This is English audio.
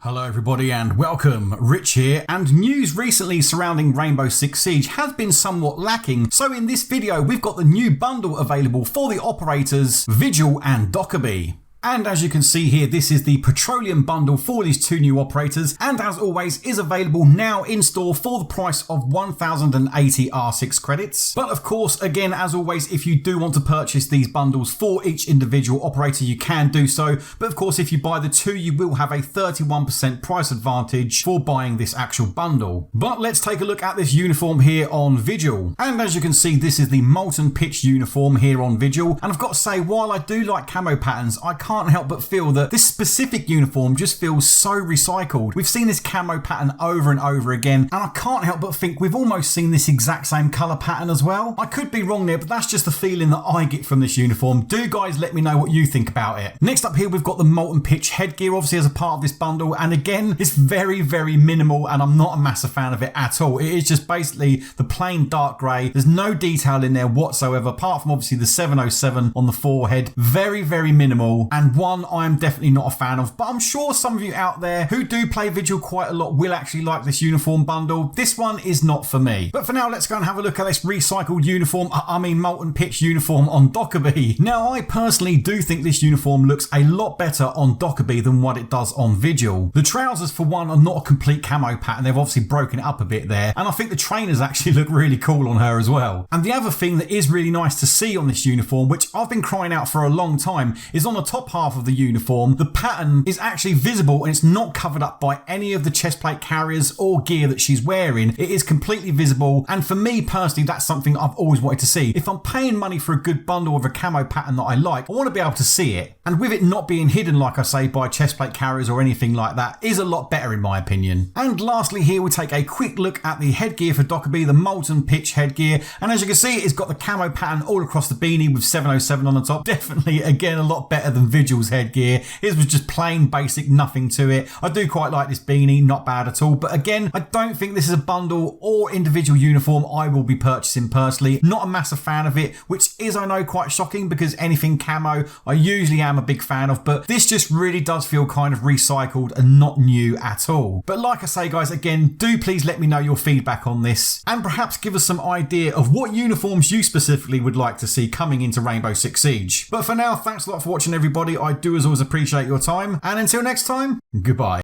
Hello everybody and welcome, Rich here, and news recently surrounding Rainbow Six Siege has been somewhat lacking, so in this video we've got the new bundle available for the operators Vigil and Dokkaebi. And as you can see here, this is the Petroleum bundle for these two new operators, and as always is available now in store for the price of 1080 R6 credits. But of course, again, as always, if you do want to purchase these bundles for each individual operator, you can do so. But of course, if you buy the two, you will have a 31% price advantage for buying this actual bundle. But let's take a look at this uniform here on Vigil. And as you can see, this is the Molten Pitch uniform here on Vigil. And I've got to say, while I do like camo patterns, I can't help but feel that this specific uniform just feels so recycled. We've seen this camo pattern over and over again, and I can't help but think we've almost seen this exact same colour pattern as well. I could be wrong there, but that's just the feeling that I get from this uniform. Do guys let me know what you think about it. Next up here, we've got the Molten Pitch headgear, obviously as a part of this bundle, and again, it's very, very minimal, and I'm not a massive fan of it at all. It is just basically the plain dark grey. There's no detail in there whatsoever, apart from obviously the 707 on the forehead. Very, very minimal, and one I'm definitely not a fan of, but I'm sure some of you out there who do play Vigil quite a lot will actually like this uniform bundle. This one is not for me. But for now, let's go and have a look at this recycled uniform, Molten Pitch uniform on Dokkaebi. Now, I personally do think this uniform looks a lot better on Dokkaebi than what it does on Vigil. The trousers, for one, are not a complete camo pattern. They've obviously broken it up a bit there, and I think the trainers actually look really cool on her as well. And the other thing that is really nice to see on this uniform, which I've been crying out for a long time, is on the top half of the uniform, the pattern is actually visible and it's not covered up by any of the chest plate carriers or gear that she's wearing. It is completely visible, and for me personally, that's something I've always wanted to see. If I'm paying money for a good bundle of a camo pattern that I like, I want to be able to see it. And with it not being hidden, like I say, by chest plate carriers or anything like that, is a lot better in my opinion. And lastly here, we take a quick look at the headgear for Dokkaebi, the Molten Pitch headgear. And as you can see, it's got the camo pattern all across the beanie with 707 on the top. Definitely, again, a lot better than Vigil's headgear. His was just plain basic, nothing to it. I do quite like this beanie, not bad at all. But again, I don't think this is a bundle or individual uniform I will be purchasing personally. Not a massive fan of it, which is, I know, quite shocking because anything camo I usually am a big fan of, but this just really does feel kind of recycled and not new at all. But like I say guys, again, do please let me know your feedback on this and perhaps give us some idea of what uniforms you specifically would like to see coming into Rainbow Six Siege. But for now, thanks a lot for watching everybody. I do as always appreciate your time, and until next time, goodbye.